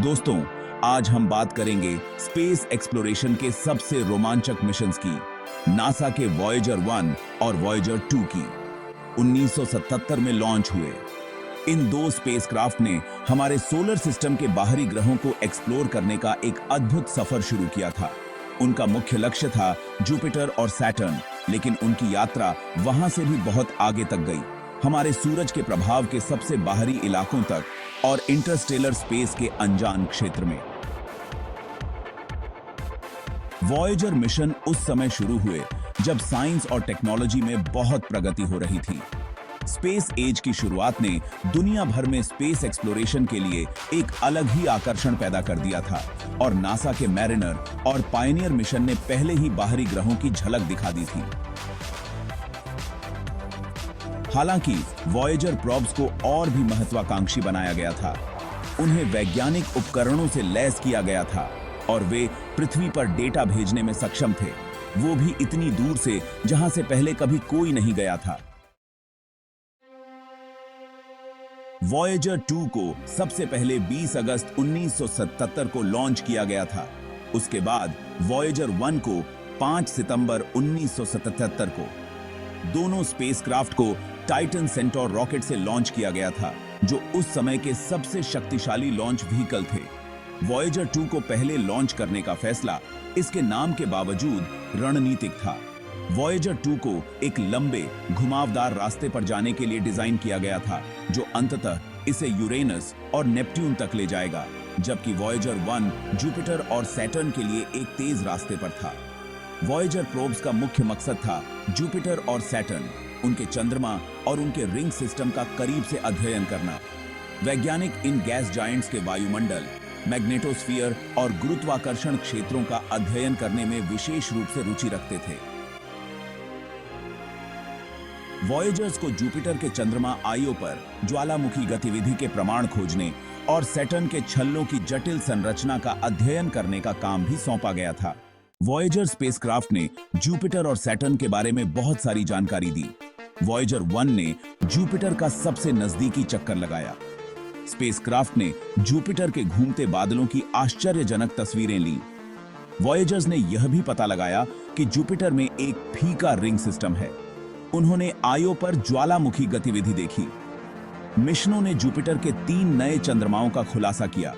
दोस्तों, आज हम बात करेंगे स्पेस एक्सप्लोरेशन के सबसे रोमांचक मिशंस की, नासा के वॉयेजर 1 और वॉयेजर 2 की। 1977 में लॉन्च हुए इन दो स्पेसक्राफ्ट ने हमारे सोलर सिस्टम के बाहरी ग्रहों को एक्सप्लोर करने का एक अद्भुत सफर शुरू किया था। उनका मुख्य लक्ष्य था जुपिटर और सैटर्न, लेकिन उनकी यात्रा वहां से भी बहुत आगे तक गई, हमारे सूरज के प्रभाव के सबसे बाहरी इलाकों तक और इंटरस्टेलर स्पेस के अनजान क्षेत्र में। वॉयेजर मिशन उस समय शुरू हुए जब साइंस और टेक्नोलॉजी में बहुत प्रगति हो रही थी। स्पेस एज की शुरुआत ने दुनिया भर में स्पेस एक्सप्लोरेशन के लिए एक अलग ही आकर्षण पैदा कर दिया था और नासा के मैरिनर और पायनियर मिशन ने पहले ही बाहरी ग्रहों की झलक दिखा दी थी। हालांकि वॉयेजर प्रोब्स को और भी महत्वाकांक्षी बनाया गया था। उन्हें वैज्ञानिक उपकरणों से लैस किया गया था और वे पृथ्वी पर डेटा भेजने में सक्षम थे, वो भी इतनी दूर से जहां से पहले कभी कोई नहीं गया था। वॉयेजर 2 को सबसे पहले 20 अगस्त 1977 को लॉन्च किया गया था। उसके बाद वॉयेजर 1 को 5 सितंबर 1977 को। दोनों स्पेसक्राफ्ट को टाइटन सेंटोर रॉकेट से लॉन्च किया गया था, जो उस समय के सबसे शक्तिशाली लॉन्च व्हीकल थे। वॉयेजर 2 को पहले लॉन्च करने का फैसला इसके नाम के बावजूद रणनीतिक था। वॉयेजर 2 को एक लंबे घुमावदार रास्ते पर जाने के लिए डिजाइन किया गया था, जो अंततः इसे यूरेनस और नेपट्यून तक ले जाएगा, जबकि वॉयेजर 1 जुपिटर और सैटर्न के लिए एक तेज रास्ते पर था। वॉयेजर प्रोब्स का मुख्य मकसद था जुपिटर और सैटर्न, उनके चंद्रमा और उनके रिंग सिस्टम का करीब से अध्ययन करना। वैज्ञानिक इन गैस जायंट्स के वायुमंडल, मैग्नेटोस्फीयर और गुरुत्वाकर्षण क्षेत्रों का अध्ययन करने में विशेष रूप से रुचि रखते थे। वॉयेजर्स को जुपिटर के चंद्रमा आईओ पर ज्वालामुखी गतिविधि के प्रमाण खोजने और सैटर्न के छल्लों की जटिल संरचना का अध्ययन करने का काम भी सौंपा गया था। वॉयेजर स्पेसक्राफ्ट ने जुपिटर और सैटर्न के बारे में बहुत सारी जानकारी दी। वॉयेजर 1 ने जुपिटर का सबसे नजदीकी चक्कर लगाया। स्पेसक्राफ्ट ने जुपिटर के घूमते बादलों की आश्चर्यजनक तस्वीरें लीं। वॉयेजर्स ने यह भी पता लगाया कि जुपिटर में एक फीका रिंग सिस्टम है। उन्होंने आईओ पर ज्वालामुखी गतिविधि देखी। मिशनों ने जुपिटर के 3 नए चंद्रमाओं का खुलासा किया।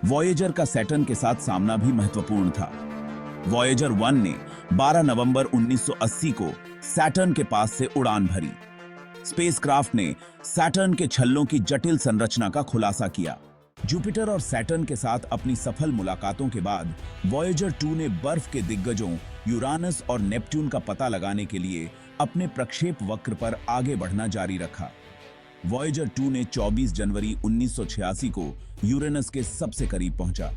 वॉयेजर का सैटर्न के साथ सामना भी महत्वपूर्ण था। वॉयेजर 1 ने 12 नवंबर 1980 को सैटर्न के पास से उड़ान भरी। स्पेसक्राफ्ट ने सैटर्न के छल्लों की जटिल संरचना का खुलासा किया। जुपिटर और सैटर्न के साथ अपनी सफल मुलाकातों के बाद वॉयेजर 2 ने बर्फ के दिग्गजों यूरानस और नेपट्यून का पता लगाने के लिए अपने प्रक्षेप वक्र पर आगे बढ़ना जारी रखा। वॉयेजर 2 ने 24 जनवरी 1986 को यूरेनस के सबसे करीब पहुंचा।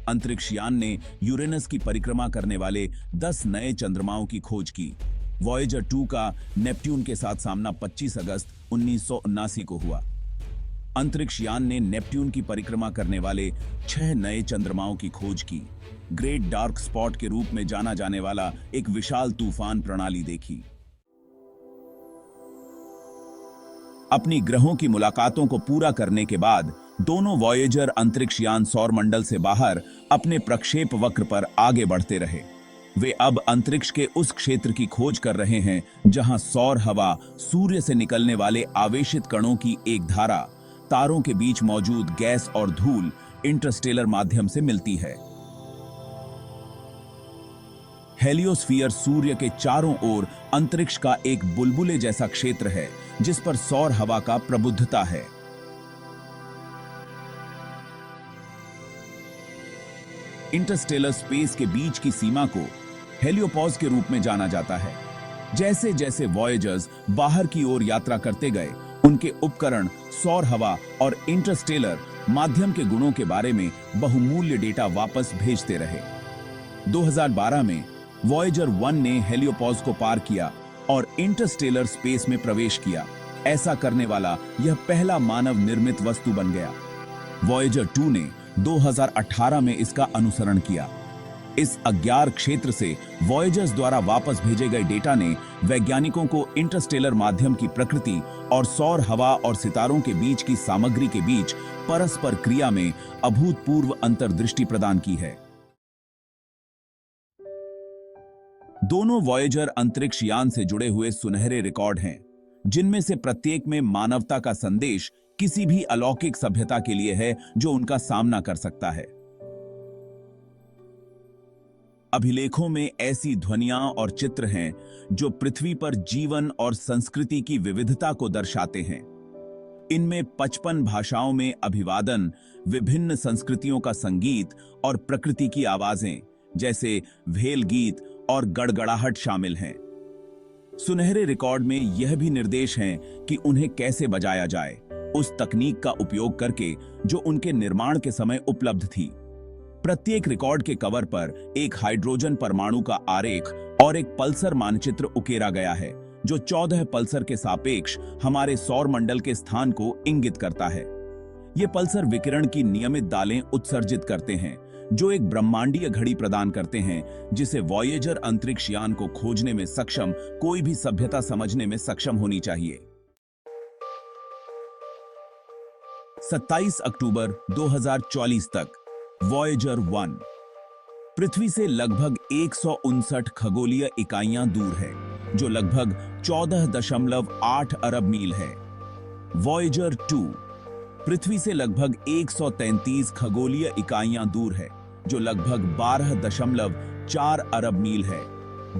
अंतरिक्ष यान ने यूरेनस की परिक्रमा करने वाले 10 नए चंद्रमाओं की खोज की। वॉयेजर 2 का नेपट्यून के साथ सामना 25 अगस्त 1979 को हुआ। अंतरिक्ष यान ने नेपट्यून की परिक्रमा करने वाले 6 नए चंद्रमाओं की खोज की। ग्रेट डार्क स्पॉट के रूप में जाना जाने वाला एक विशाल तूफान प्रणाली देखी। अपनी ग्रहों की मुलाकातों को पूरा करने के बाद दोनों वॉयेजर अंतरिक्ष यान सौरमंडल से बाहर अपने प्रक्षेप वक्र पर आगे बढ़ते रहे। वे अब अंतरिक्ष के उस क्षेत्र की खोज कर रहे हैं जहां सौर हवा, सूर्य से निकलने वाले आवेशित कणों की एक धारा, तारों के बीच मौजूद गैस और धूल इंटरस्टेलर माध्यम से मिलती है। हेलियोस्फीयर सूर्य के चारों ओर अंतरिक्ष का एक बुलबुले जैसा क्षेत्र है जिस पर सौर हवा का प्रबुद्धता है। इंटरस्टेलर स्पेस के बीच की सीमा को हेलियोपॉज के रूप में जाना जाता है। जैसे जैसे वॉयेजर्स बाहर की ओर यात्रा करते गए, उनके उपकरण सौर हवा और इंटरस्टेलर माध्यम के गुणों के बारे में बहुमूल्य डेटा वापस भेजते रहे। 2012 में वॉयेजर 1 ने हेलियोपॉज को पार किया और इंटरस्टेलर स्पेस में प्रवेश किया। ऐसा करने वाला यह पहला मानव निर्मित वस्तु बन गया। वॉयेजर 2 ने 2018 में इसका अनुसरण किया। इस अज्ञात क्षेत्र से वॉयेजर्स द्वारा वापस भेजे गए डेटा ने वैज्ञानिकों को इंटरस्टेलर माध्यम की प्रकृति और सौर हवा और सितारों के बीच की सामग्री के बीच परस्पर क्रिया में अभूतपूर्व अंतर्दृष्टि प्रदान की है। दोनों वॉयेजर अंतरिक्ष यान से जुड़े हुए सुनहरे रिकॉर्ड हैं, जिनमें से प्रत्येक में मानवता का संदेश किसी भी अलौकिक सभ्यता के लिए है जो उनका सामना कर सकता है। अभिलेखों में ऐसी ध्वनियां और चित्र हैं जो पृथ्वी पर जीवन और संस्कृति की विविधता को दर्शाते हैं। इनमें 55 भाषाओं में अभिवादन, विभिन्न संस्कृतियों का संगीत और प्रकृति की आवाजें जैसे भेल गीत और गड़गड़ाहट शामिल हैं। सुनहरे रिकॉर्ड में यह भी निर्देश हैं कि उन्हें कैसे बजाया जाए, उस तकनीक का उपयोग करके जो उनके निर्माण के समय उपलब्ध थी। प्रत्येक रिकॉर्ड के कवर पर एक हाइड्रोजन परमाणु का आरेख और एक पल्सर मानचित्र उकेरा गया है, जो 14 पल्सर के सापेक्ष हमारे सौर मंडल के स्थान को इंगित करता है। ये पल्सर विकिरण की नियमित दालें उत्सर्जित करते हैं, जो एक ब्रह्मांडीय घड़ी प्रदान करते हैं जिसे वॉयेजर अंतरिक्ष यान को खोजने में सक्षम कोई भी सभ्यता समझने में सक्षम होनी चाहिए। 27 अक्टूबर 2024 तक वॉयेजर 1 पृथ्वी से लगभग 159 खगोलीय इकाइयां दूर है, जो लगभग 14.8 अरब मील है। वॉयेजर 2 पृथ्वी से लगभग 133 खगोलीय इकाइयां दूर है, जो लगभग 12.4 अरब मील है।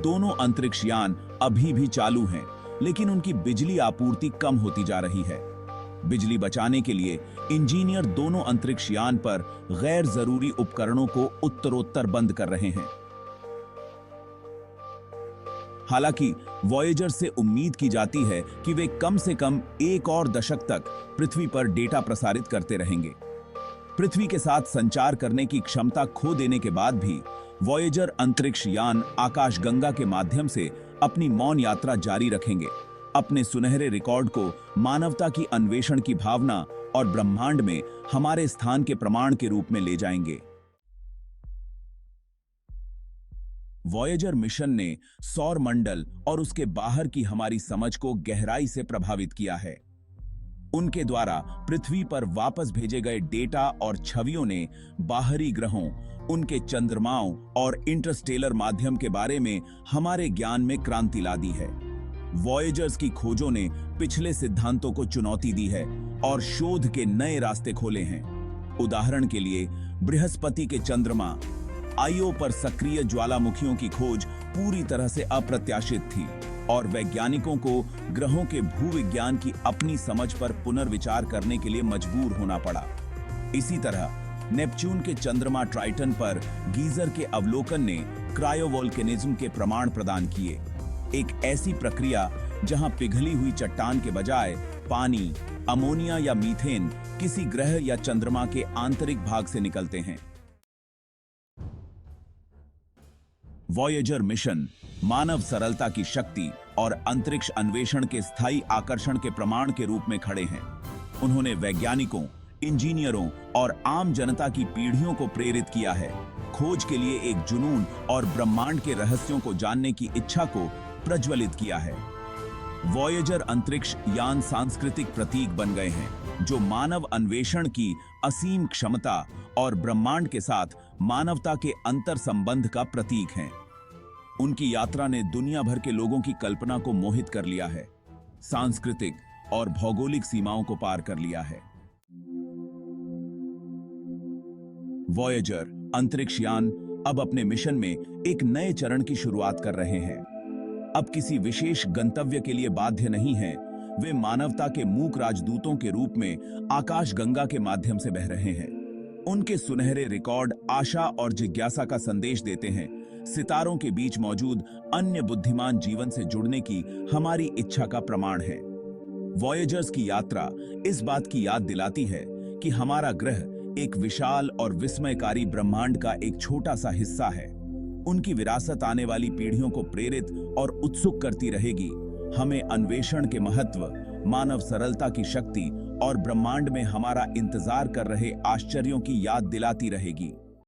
दोनों अंतरिक्ष यान अभी भी चालू हैं, लेकिन उनकी बिजली आपूर्ति कम होती जा रही है। बिजली बचाने के लिए इंजीनियर दोनों अंतरिक्ष यान पर गैर जरूरी उपकरणों को उत्तरोत्तर बंद कर रहे हैं। हालांकि वॉयेजर से उम्मीद की जाती है कि वे कम से कम एक और दशक तक पृथ्वी पर डेटा प्रसारित करते रहेंगे। पृथ्वी के साथ संचार करने की क्षमता खो देने के बाद भी वॉयेजर अंतरिक्ष यान आकाशगंगा के माध्यम से अपनी मौन यात्रा जारी रखेंगे, अपने सुनहरे रिकॉर्ड को मानवता की अन्वेषण की भावना और ब्रह्मांड में हमारे स्थान के प्रमाण के रूप में ले जाएंगे। वॉयेजर मिशन ने सौर मंडल और उसके बाहर की हमारी समझ को गहराई से प्रभावित किया है। उनके द्वारा पृथ्वी पर वापस भेजे गए डेटा और छवियों ने बाहरी ग्रहों, उनके चंद्रमाओं और इंटरस्टेलर माध्यम के बारे में हमारे ज्ञान में क्रांति ला दी है। वॉयेजर्स की खोजों ने पिछले सिद्धांतों को चुनौती दी है और शोध के नए रास्ते खोले हैं। उदाहरण के लिए, बृहस्पति के चंद्रमा आईओ पर सक्रिय ज्वालामुखियों की खोज पूरी तरह से अप्रत्याशित थी और वैज्ञानिकों को ग्रहों के भूविज्ञान की अपनी समझ पर पुनर्विचार करने के लिए मजबूर होना पड़ा। इसी तरह नेपच्यून के चंद्रमा ट्राइटन पर गीजर के अवलोकन ने क्रायोवोल्केनिज्म के प्रमाण प्रदान किए, एक ऐसी प्रक्रिया जहां पिघली हुई चट्टान के बजाय पानी, अमोनिया या मीथेन किसी ग्रह या चंद्रमा के आंतरिक भाग से निकलते हैं। वॉयेजर मिशन मानव सरलता की शक्ति और अंतरिक्ष अन्वेषण के स्थायी आकर्षण के प्रमाण के रूप में खड़े हैं। उन्होंने वैज्ञानिकों, इंजीनियरों और आम जनता की पीढ़ियों को प्रेरित किया है, खोज के लिए एक जुनून और ब्रह्मांड के रहस्यों को जानने की इच्छा को प्रज्वलित किया है। वॉयेजर अंतरिक्ष यान सांस्कृतिक प्रतीक बन गए हैं, जो मानव अन्वेषण की असीम क्षमता और ब्रह्मांड के साथ मानवता के अंतर संबंध का प्रतीक हैं। उनकी यात्रा ने दुनिया भर के लोगों की कल्पना को मोहित कर लिया है, सांस्कृतिक और भौगोलिक सीमाओं को पार कर लिया है। वॉयेजर अंतरिक्ष यान अब अपने मिशन में एक नए चरण की शुरुआत कर रहे हैं। अब किसी विशेष गंतव्य के लिए बाध्य नहीं है, वे मानवता के मूक राजदूतों के रूप में आकाशगंगा के माध्यम से बह रहे हैं। उनके सुनहरे रिकॉर्ड आशा और जिज्ञासा का संदेश देते हैं, सितारों के बीच मौजूद अन्य बुद्धिमान जीवन से जुड़ने की हमारी इच्छा का प्रमाण है। वॉयेजर्स की यात्रा इस बात की याद दिलाती है कि हमारा ग्रह एक विशाल और विस्मयकारी ब्रह्मांड का एक छोटा सा हिस्सा है। उनकी विरासत आने वाली पीढ़ियों को प्रेरित और उत्सुक करती रहेगी, हमें अन्वेषण के महत्व, मानव सरलता की शक्ति और ब्रह्मांड में हमारा इंतजार कर रहे आश्चर्यों की याद दिलाती रहेगी।